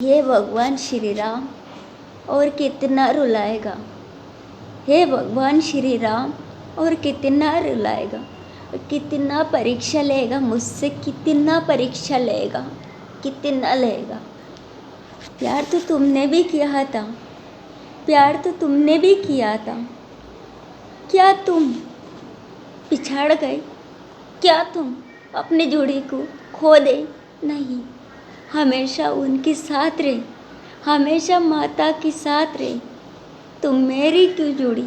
हे भगवान श्री राम, और कितना रुलाएगा। हे भगवान श्री राम, और कितना रुलाएगा। कितना परीक्षा लेगा मुझसे, कितना परीक्षा लेगा, कितना लेगा। प्यार तो तुमने भी किया था, प्यार तो तुमने भी किया था। क्या तुम पिछड़ गए? क्या तुम अपनी जोड़ी को खो दे? नहीं, हमेशा उनके साथ रहे, हमेशा माता के साथ रहे। तुम मेरी क्यों जोड़ी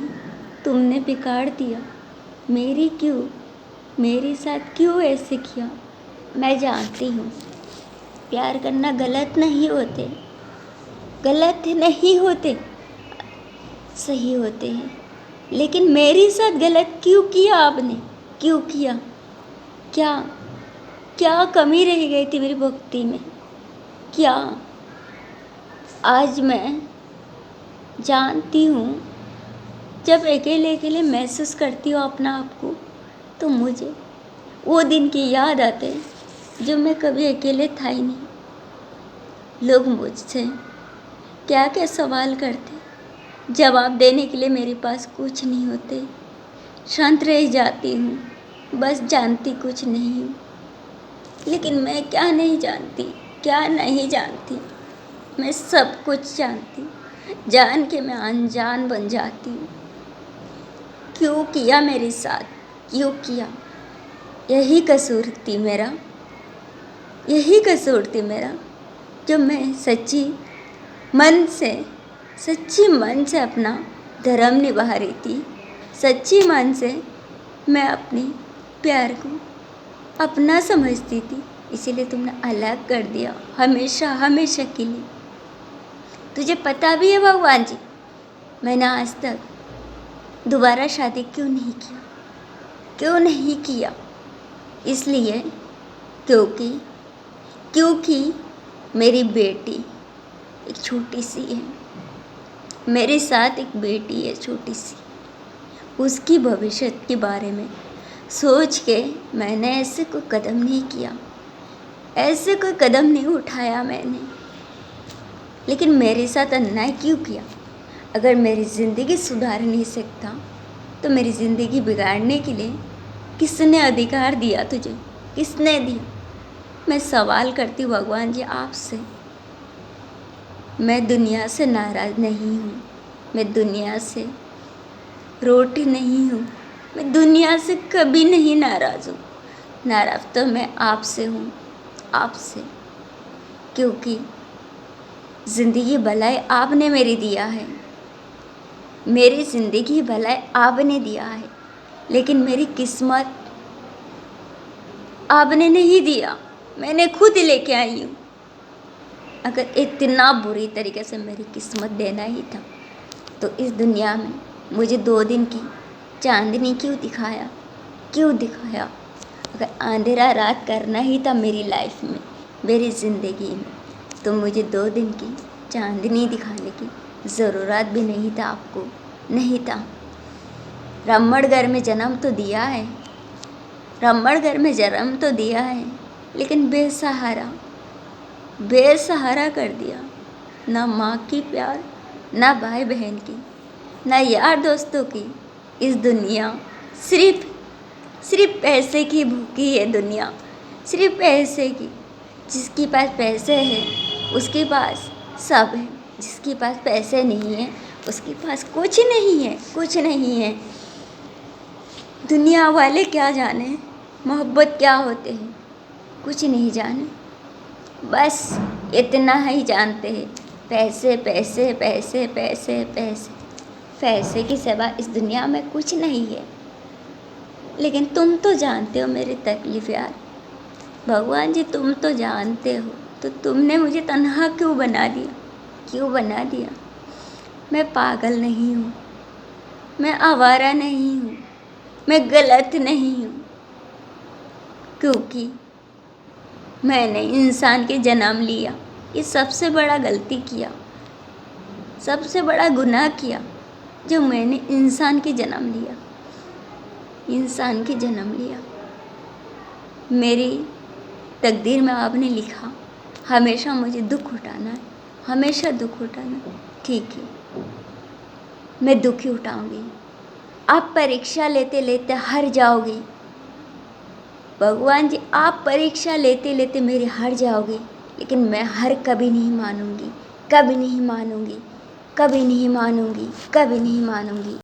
तुमने बिगाड़ दिया? मेरी क्यों, मेरे साथ क्यों ऐसे किया? मैं जानती हूँ प्यार करना गलत नहीं होते, गलत नहीं होते, सही होते हैं। लेकिन मेरे साथ गलत क्यों किया आपने? क्यों किया? क्या क्या कमी रह गई थी मेरी भक्ति में? क्या आज मैं जानती हूँ, जब अकेले अकेले महसूस करती हूँ अपना आप को, तो मुझे वो दिन की याद आते जब मैं कभी अकेले था ही नहीं। लोग मुझसे क्या क्या सवाल करते, जवाब देने के लिए मेरे पास कुछ नहीं होते। शांत रह जाती हूँ, बस जानती कुछ नहीं हूँ। लेकिन मैं क्या नहीं जानती, क्या नहीं जानती, मैं सब कुछ जानती। जान के मैं अनजान बन जाती हूँ। क्यों किया मेरे साथ, क्यों किया? यही कसूर थी मेरा, यही कसूर थी मेरा। जो मैं सच्ची मन से अपना धर्म निभा रही थी, सच्ची मन से मैं अपने प्यार को अपना समझती थी। इसीलिए तुमने अलग कर दिया, हमेशा हमेशा के लिए। तुझे पता भी है भगवान जी, मैंने आज तक दोबारा शादी क्यों नहीं किया? क्यों नहीं किया? इसलिए क्योंकि मेरी बेटी एक छोटी सी है, मेरे साथ एक बेटी है छोटी सी। उसकी भविष्य के बारे में सोच के मैंने ऐसे कोई कदम नहीं किया, ऐसे कोई कदम नहीं उठाया मैंने। लेकिन मेरे साथ अन्याय क्यों किया? अगर मेरी ज़िंदगी सुधार नहीं सकता तो मेरी ज़िंदगी बिगाड़ने के लिए किसने अधिकार दिया तुझे? किसने दिया? मैं सवाल करती हूँ भगवान जी आपसे। मैं दुनिया से नाराज़ नहीं हूँ, मैं दुनिया से रूठ नहीं हूँ, मैं दुनिया से कभी नहीं नाराज़ हूँ। नाराज़ तो मैं आपसे हूँ, आपसे। क्योंकि ज़िंदगी भलाई आपने मेरी दिया है, मेरी ज़िंदगी भलाई आपने दिया है। लेकिन मेरी किस्मत आपने नहीं दिया, मैंने खुद लेके आई हूँ। अगर इतना बुरी तरीके से मेरी किस्मत देना ही था तो इस दुनिया में मुझे 2 दिन की चांदनी क्यों दिखाया? क्यों दिखाया? अगर अंधेरा रात करना ही था मेरी लाइफ में, मेरी ज़िंदगी में, तो मुझे 2 दिन की चांदनी दिखाने की ज़रूरत भी नहीं था आपको, नहीं था। ब्राह्मण घर में जन्म तो दिया है, ब्राह्मण घर में जन्म तो दिया है, लेकिन बेसहारा कर दिया। ना माँ की प्यार, ना भाई बहन की, ना यार दोस्तों की। इस दुनिया सिर्फ पैसे की भूखी है दुनिया, सिर्फ पैसे की। जिसके पास पैसे हैं उसके पास सब है, जिसके पास पैसे नहीं है उसके पास कुछ नहीं है, कुछ नहीं है। दुनिया वाले क्या जाने मोहब्बत क्या होते हैं, कुछ नहीं जाने। बस इतना ही जानते हैं, पैसे पैसे पैसे पैसे पैसे। पैसे की सिवा इस दुनिया में कुछ नहीं है। लेकिन तुम तो जानते हो मेरी तकलीफ यार, भगवान जी तुम तो जानते हो, तो तुमने मुझे तन्हा क्यों बना दिया? क्यों बना दिया? मैं पागल नहीं हूँ, मैं आवारा नहीं हूँ, मैं गलत नहीं हूँ। क्योंकि मैंने इंसान के जन्म लिया, ये सबसे बड़ा गलती किया, सबसे बड़ा गुनाह किया जो मैंने इंसान के जन्म लिया, इंसान के जन्म लिया। मेरी तकदीर में आपने लिखा हमेशा मुझे दुख उठाना है, हमेशा दुख उठाना, ठीक है, मैं दुख ही उठाऊंगी। आप परीक्षा लेते लेते हार जाओगे भगवान जी, आप परीक्षा लेते लेते मेरे हार जाओगे, लेकिन मैं हार कभी नहीं मानूंगी, कभी नहीं मानूंगी, कभी नहीं मानूंगी, कभी नहीं मानूंगी।